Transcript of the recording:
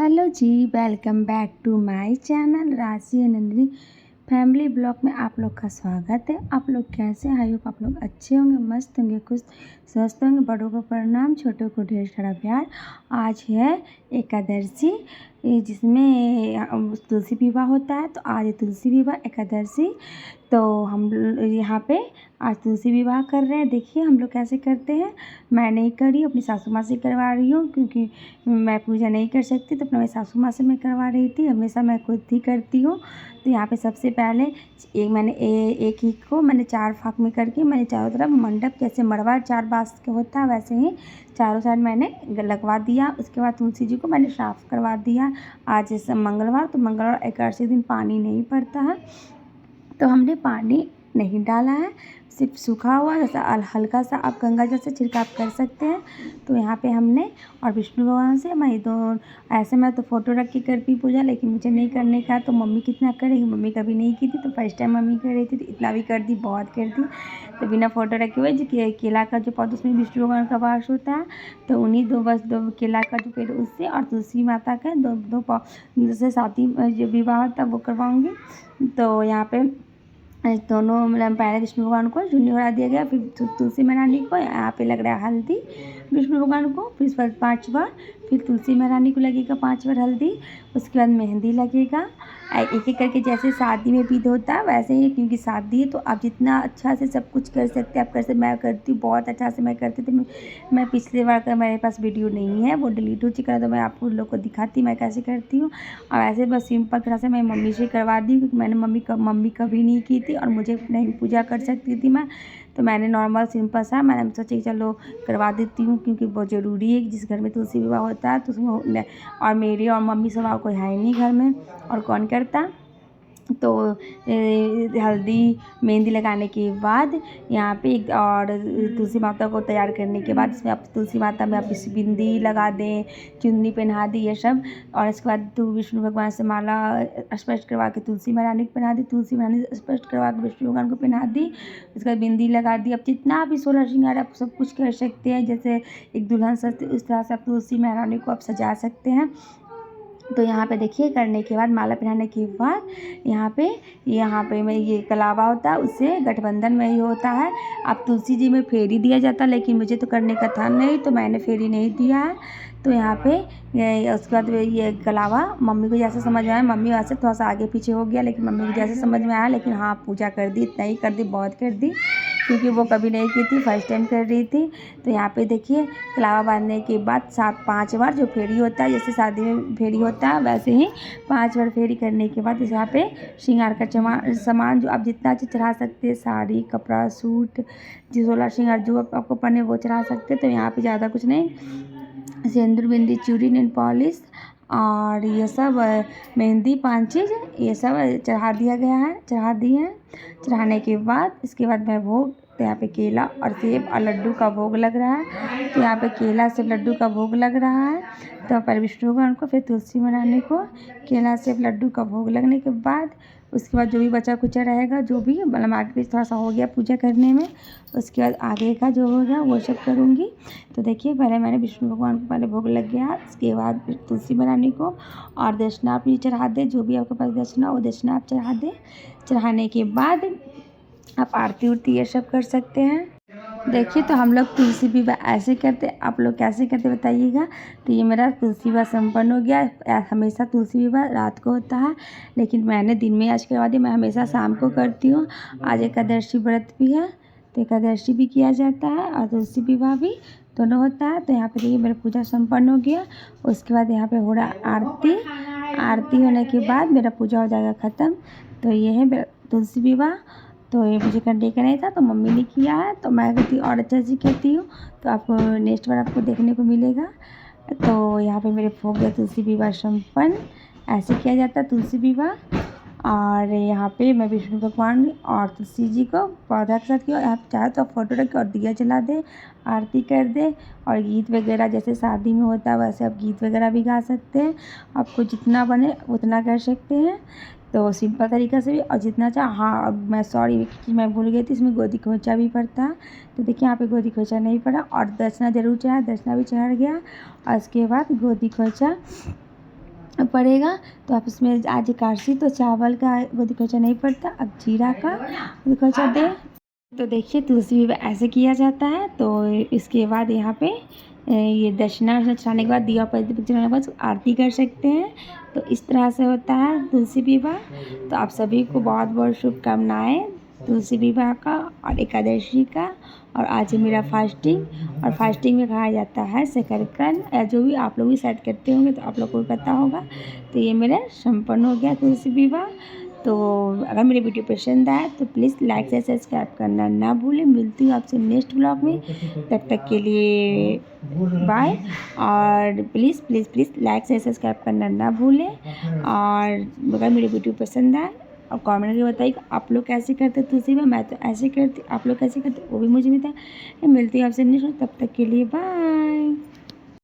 Hello जी, welcome back to my channel Rashi Nandini family blog में आप लोग का स्वागत है। आप लोग कैसे हैं? आई होप आप लोग अच्छे होंगे, मस्त होंगे, खुश स्वस्थ होंगे। बड़ों को प्रणाम, छोटों को ढेर सारा प्यार। आज है एकादशी, जिसमें तुलसी विवाह होता है। तो आज है तुलसी विवाह एकादशी। तो हम यहाँ पे आज तुलसी विवाह कर रहे हैं। देखिए हम लोग कैसे करते हैं। मैं नहीं कर रही हूँ, अपनी सासू माँ से करवा रही हूँ, क्योंकि मैं पूजा नहीं कर सकती। तो अपने मेरी सासू माँ से मैं करवा रही थी। हमेशा मैं खुद ही करती हूँ। तो यहाँ पे सबसे पहले एक ही को मैंने 4 फाँक में करके मैंने चारों तरफ मंडप, जैसे मड़वा 4 बाँस का होता है वैसे ही चारों साइड मैंने लगवा दिया। उसके बाद तुलसी जी को मैंने साफ़ करवा दिया। आज जैसे मंगलवार, तो मंगलवार एकादशी दिन पानी नहीं पड़ता है, तो हमने पानी नहीं डाला है। सिर्फ सूखा हुआ जैसा हल्का सा आप गंगा जल से छिड़काव कर सकते हैं। तो यहाँ पे हमने और विष्णु भगवान से मैं दो ऐसे मैं तो फ़ोटो रख के करती पूजा, लेकिन मुझे नहीं करने का। तो मम्मी कितना करेगी, मम्मी कभी नहीं की थी, तो फर्स्ट टाइम मम्मी कर रही थी, तो इतना भी कर दी, बहुत कर दी। तो बिना फ़ोटो रखे हुए जो केला का जो पौधा, उसमें विष्णु भगवान का वास होता है, तो उन्हीं दो केला का जो पेड़ उससे और तुलसी माता का दो जैसे शादी जो विवाह होता है वो करवाऊँगी। तो यहाँ पे दोनों मतलब पहले विष्णु भगवान को चुन्नी ओढ़ा दिया गया, फिर तुलसी महारानी को यहाँ पे लग रहा है हल्दी विष्णु भगवान को, फिर इस पर 5 बार, फिर तुलसी महारानी को लगेगा 5 बार हल्दी। उसके बाद मेहंदी लगेगा। एक एक करके जैसे शादी में विध होता है वैसे ही, क्योंकि शादी है तो आप जितना अच्छा से सब कुछ कर सकते हैं आप कर सकते। मैं करती हूँ बहुत अच्छा से, मैं करती थी। मैं पिछले बार का मेरे पास वीडियो नहीं है, वो डिलीट हो चुका है, तो मैं आप लोग को दिखाती मैं कैसे करती हूँ। और ऐसे बस सिंपल तरह से मैं मम्मी से करवा दी, क्योंकि मैंने मम्मी कभी नहीं की थी और मुझे नहीं पूजा कर सकती थी मैं। तो मैंने नॉर्मल सिंपल सा मैंने सोचा कि चलो करवा देती हूँ, क्योंकि बहुत ज़रूरी है कि जिस घर में तुलसी विवाह होता है तो उसमें और मेरी और मम्मी सब और कोई है नहीं घर में, और कौन करता। तो हल्दी मेहंदी लगाने के बाद यहाँ पे और तुलसी माता को तैयार करने के बाद इसमें आप तुलसी माता में आप बिंदी लगा दें, चुन्नी पहना दी, ये सब। और इसके बाद तो विष्णु भगवान से माला स्पष्ट करवा के तुलसी महारानी को पहना दी, तुलसी महारानी स्पष्ट करवा के विष्णु भगवान को पहना दी। उसके बाद बिंदी लगा दी। अब जितना भी 16 श्रृंगार आप सब कुछ कर सकते हैं, जैसे एक दुल्हन सजती उस तरह से आप तुलसी महारानी को आप सजा सकते हैं। तो यहाँ पे देखिए करने के बाद माला पहनाने के बाद यहाँ पे मैं ये कलावा होता है, उससे गठबंधन में ही होता है। अब तुलसी जी में फेरी दिया जाता है, लेकिन मुझे तो करने का था नहीं, तो मैंने फेरी नहीं दिया है। तो यहाँ पे उसके बाद ये कलावा मम्मी को जैसे समझ में आया, मम्मी वैसे थोड़ा सा आगे पीछे हो गया, लेकिन मम्मी को जैसे समझ में आया, लेकिन हाँ पूजा कर दी, इतना ही कर दी, बहुत कर दी, क्योंकि वो कभी नहीं की थी, फर्स्ट टाइम कर रही थी। तो यहाँ पे देखिए कलावा बांधने के बाद 5 बार जो फेरी होता है, जैसे शादी में फेरी होता है वैसे ही 5 बार फेरी करने के बाद यहाँ पे श्रृंगार का सामान जो आप जितना चीज़ चढ़ा सकते हैं, साड़ी, कपड़ा, सूट, जो 16 श्रृंगार जो आपको पहने वो चढ़ा सकते हैं। तो यहाँ पे ज़्यादा कुछ नहीं, सिंदूर, बिंदी, चूड़ी, नेल पॉलिश और ये सब मेहंदी, 5 चीज़ ये सब चढ़ा दिया गया है, चढ़ा दिए हैं। चढ़ाने के बाद इसके बाद मैं भोग, तो यहाँ पे केला और सेब और लड्डू का भोग लग रहा है। तो यहाँ पे केला सेब लड्डू का भोग लग रहा है। तो पहले विष्णु भगवान को, फिर तुलसी महारानी को केला सेब लड्डू का भोग लगने के बाद उसके बाद जो भी बचा कुचा रहेगा, जो भी मतलब आगे पीछे थोड़ा सा हो गया पूजा करने में, उसके बाद आगे का जो होगा वो सब करूँगी। तो देखिए पहले मैंने विष्णु भगवान को पहले भोग लग गया, उसके बाद फिर तुलसी महारानी को और दक्षिणा आप भी चढ़ा दें, जो भी आपके पास दक्षिणा वो दक्षिणा आप चढ़ा दें। चढ़ाने के बाद आप आरती उरती ये सब कर सकते हैं। देखिए तो हम लोग तुलसी विवाह ऐसे करते, आप लोग कैसे करते बताइएगा। तो ये मेरा तुलसी विवाह संपन्न हो गया। हमेशा तुलसी विवाह रात को होता है, लेकिन मैंने दिन में आज करवा दिया। मैं हमेशा शाम को करती हूँ। आज एकादशी व्रत भी है, तो एकादशी भी किया जाता है और तुलसी विवाह भी दोनों होता है। तो यहाँ पे देखिए मेरा पूजा संपन्न हो गया। उसके बाद यहाँ पे हो रहा आरती। आरती होने के बाद मेरा पूजा हो जाएगा ख़त्म। तो ये है मेरा तुलसी विवाह। तो ये मुझे करने का नहीं था, तो मम्मी ने किया है, तो मैं कहती और अच्छा से करती हूँ। तो आपको नेक्स्ट बार आपको देखने को मिलेगा। तो यहाँ पे मेरे हो गया तुलसी विवाह संपन्न। ऐसे किया जाता है तुलसी विवाह। और यहाँ पे मैं विष्णु भगवान और तुलसी जी को पौधा के साथ किया। आप चाहे तो फ़ोटो रख के और दिया जला दे, आरती कर दे, और गीत वगैरह जैसे शादी में होता है वैसे आप गीत वगैरह भी गा सकते हैं। आपको जितना बने उतना कर सकते हैं, तो सिंपल तरीक़ा से भी। और जितना चाहे, हाँ अब मैं सॉरी मैं भूल गई थी, इसमें गोदी खोचा भी पड़ता है। तो देखिए यहाँ पे गोदी खोचा नहीं पड़ा, और दक्षिणा ज़रूर चढ़ा, दक्षिणा भी चढ़ गया। और उसके बाद गोदी खोचा पड़ेगा। तो आप इसमें आज एकादशी तो चावल का गुद खर्चा नहीं पड़ता। अब जीरा का गुद खर्चा दें। तो देखिए तुलसी विवाह ऐसे किया जाता है। तो इसके बाद यहाँ पे ये दक्षिणा चढ़ाने के बाद दिया प्रदीप जलाने के बाद आरती कर सकते हैं। तो इस तरह से होता है तुलसी विवाह। तो आप सभी को बहुत बहुत शुभकामनाएं तुलसी विवाह का और एकादशी का। और आज है मेरा फास्टिंग। और फास्टिंग में खाया जाता है शकरकंद या जो भी आप लोग भी शायद करते होंगे तो आप लोग को भी पता होगा। तो ये मेरा संपन्न हो गया तुलसी विवाह। तो अगर मेरी वीडियो पसंद आए तो प्लीज़ लाइक से सब्सक्राइब करना ना भूलें। मिलती हूँ आपसे नेक्स्ट ब्लॉग में, तब तक के लिए बाय। और प्लीज़ प्लीज़ प्लीज़ लाइक से सब्सक्राइब करना ना भूलें। और अगर मेरी वीडियो पसंद आए और कमेंट करके बताइए आप लोग कैसे करते तुलसी में। मैं तो ऐसे करती, आप लोग कैसे करते वो भी मुझे बताएं। मिलती हूँ आपसे नेक्स्ट, तब तक के लिए बाय।